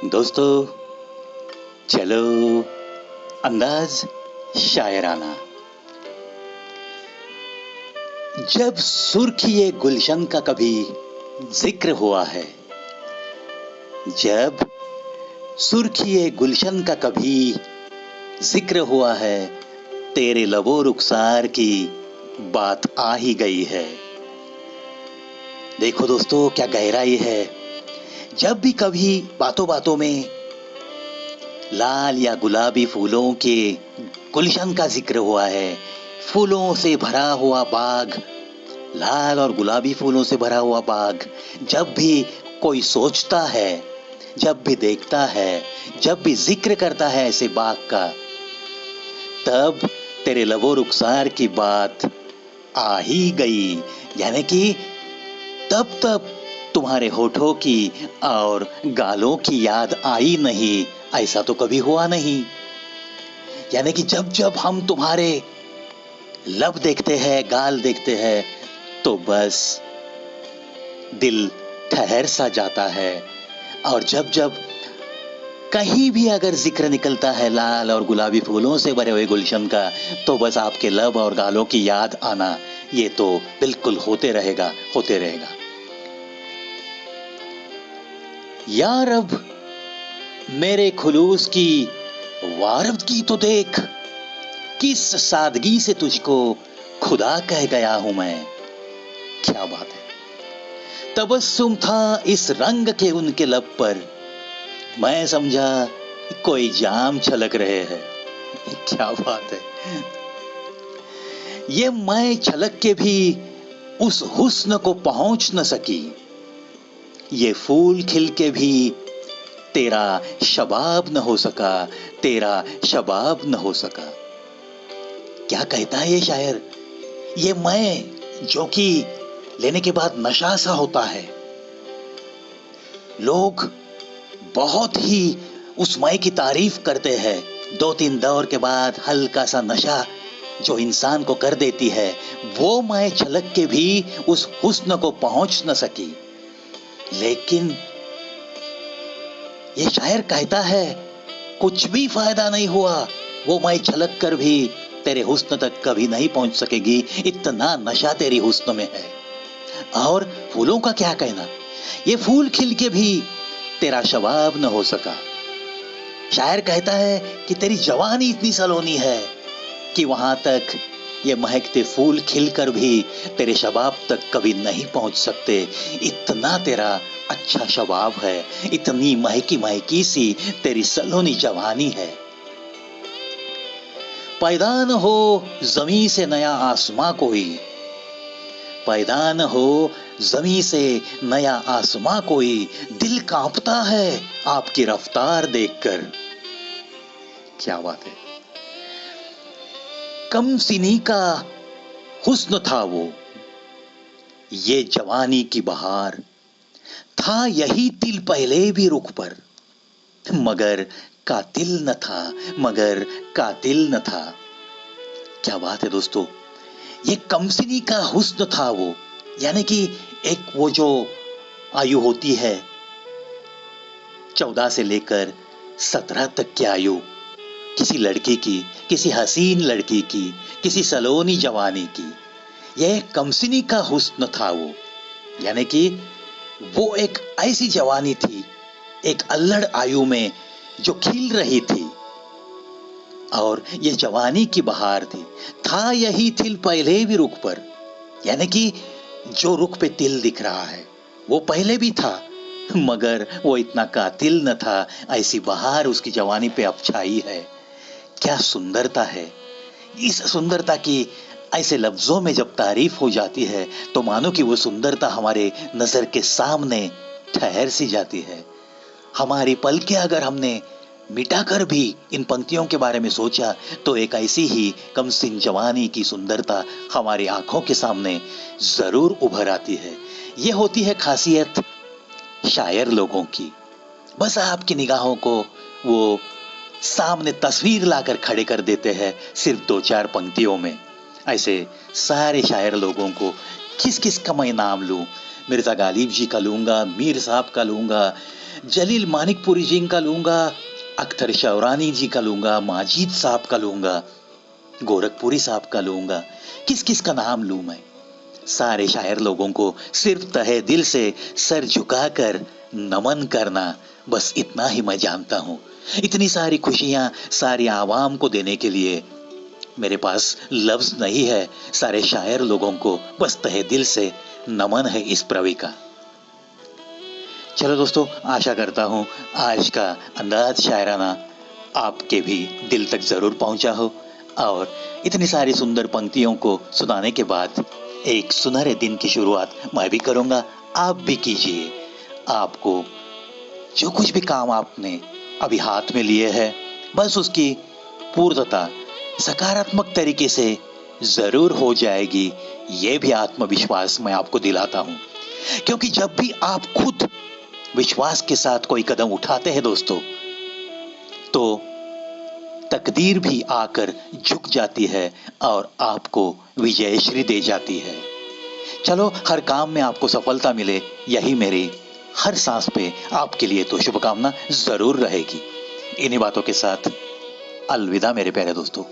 दोस्तों, चलो अंदाज शायराना। जब सुर्खिए गुलशन का कभी जिक्र हुआ है, जब सुर्खिए गुलशन का कभी जिक्र हुआ है, तेरे लबो रुखसार की बात आ ही गई है। देखो दोस्तों, क्या गहराई है। जब भी कभी बातों बातों में लाल या गुलाबी फूलों के गुलशन का जिक्र हुआ है, फूलों से भरा हुआ बाग, लाल और गुलाबी फूलों से भरा हुआ बाग, जब भी कोई सोचता है, जब भी देखता है, जब भी जिक्र करता है ऐसे बाग का, तब तेरे लबो रुखसार की बात आ ही गई। यानी कि तब तुम्हारे होठों की और गालों की याद आई नहीं, ऐसा तो कभी हुआ नहीं। यानी कि जब जब हम तुम्हारे लब देखते हैं, गाल देखते हैं, तो बस दिल ठहर सा जाता है। और जब जब कहीं भी अगर जिक्र निकलता है लाल और गुलाबी फूलों से भरे हुए गुलशन का, तो बस आपके लब और गालों की याद आना, ये तो बिल्कुल होते रहेगा, होते रहेगा। या रब, मेरे खुलूस की वारदगी तो देख, किस सादगी से तुझको खुदा कह गया हूं मैं। क्या बात है। तबस्सुम था इस रंग के उनके लब पर, मैं समझा कोई जाम छलक रहे हैं। क्या बात है। ये मैं छलक के भी उस हुस्न को पहुंच न सकी, ये फूल खिल के भी तेरा शबाब न हो सका, तेरा शबाब न हो सका। क्या कहता है ये शायर। ये मैं जो कि लेने के बाद नशा सा होता है, लोग बहुत ही उस मैं की तारीफ करते हैं, 2-3 दौर के बाद हल्का सा नशा जो इंसान को कर देती है, वो मैं छलक के भी उस हुस्न को पहुंच न सकी। लेकिन ये शायर कहता है कुछ भी फायदा नहीं हुआ, वो मैं छलक कर भी तेरे हुस्न तक कभी नहीं पहुंच सकेगी, इतना नशा तेरी हुस्न में है। और फूलों का क्या कहना, ये फूल खिल के भी तेरा शबाब न हो सका। शायर कहता है कि तेरी जवानी इतनी सलोनी है कि वहां तक ये महकते फूल खिलकर भी तेरे शबाब तक कभी नहीं पहुंच सकते, इतना तेरा अच्छा शबाब है, इतनी महकी महकी सी तेरी सलोनी जवानी है। पैदान हो जमी से नया आसमां कोई, पैदान हो जमी से नया आसमां कोई, दिल कांपता है आपकी रफ्तार देखकर। क्या बात है। कम सिनी का हुस्न था वो, ये जवानी की बहार, था यही तिल पहले भी रुख पर, मगर कातिल न था, मगर कातिल न था। क्या बात है दोस्तों। ये कमसिनी का हुस्न था वो, यानी कि एक वो जो आयु होती है 14 से लेकर 17 तक की आयु, किसी लड़की की, किसी हसीन लड़की की, किसी सलोनी जवानी की, यह कमसिनी का हुस्न था वो। यानी कि वो एक ऐसी जवानी थी, एक अल्लड़ आयु में जो खिल रही थी, और ये जवानी की बहार थी। था यही तिल पहले भी रुख पर, यानी कि जो रुख पे तिल दिख रहा है वो पहले भी था, मगर वो इतना कातिल न था, ऐसी बहार उसकी जवानी पे अब छाई है। क्या सुंदरता है। इस सुंदरता की ऐसे लफ्जों में जब तारीफ हो जाती है, तो मानो कि वो सुंदरता हमारे नजर के सामने ठहर सी जाती है। हमारी पलकें अगर हमने मिटाकर भी इन पंक्तियों के बारे में सोचा, तो एक ऐसी ही कमसिन जवानी की सुंदरता हमारी आंखों के सामने जरूर उभर आती है। ये होती है खासियत शायर लोगों की। बस आपकी निगाहों को वो सामने तस्वीर लाकर खड़े कर देते हैं सिर्फ 2-4 पंक्तियों में। ऐसे सारे शायर लोगों को किस किस का मैं नाम लूं। मिर्जा गालिब जी का लूंगा, मीर साहब का लूंगा, जलील मानिकपुरी जी का लूंगा, अख्तर शौरानी जी का लूंगा, माजिद साहब का लूंगा, गोरखपुरी साहब का लूंगा। किस किस का नाम लूं मैं? सारे शायर लोगों को सिर्फ तहे दिल से सर झुकाकर नमन करना, बस इतना ही मैं जानता हूं। इतनी सारी खुशियां सारी आवाम को देने के लिए मेरे पास लफ्ज नहीं है। सारे शायर लोगों को बस तहे दिल से नमन है इस प्रवी का। चलो दोस्तों, आशा करता हूं आज का अंदाज शायराना आपके भी दिल तक जरूर पहुंचा हो, और इतनी सारी सुंदर पंक्तियों को सुनाने के बाद एक सुनहरे दिन की शुरुआत मैं भी करूंगा, आप भी कीजिए। आपको जो कुछ भी काम आपने अभी हाथ में लिए है, बस उसकी पूर्णता सकारात्मक तरीके से जरूर हो जाएगी, ये भी आत्मविश्वास मैं आपको दिलाता हूं। क्योंकि जब भी आप खुद विश्वास के साथ कोई कदम उठाते हैं दोस्तों, तो तकदीर भी आकर झुक जाती है और आपको विजयश्री दे जाती है। चलो, हर काम में आपको सफलता मिले, यही मेरी हर सांस पे आपके लिए तो शुभकामना जरूर रहेगी। इन्हीं बातों के साथ अलविदा मेरे प्यारे दोस्तों।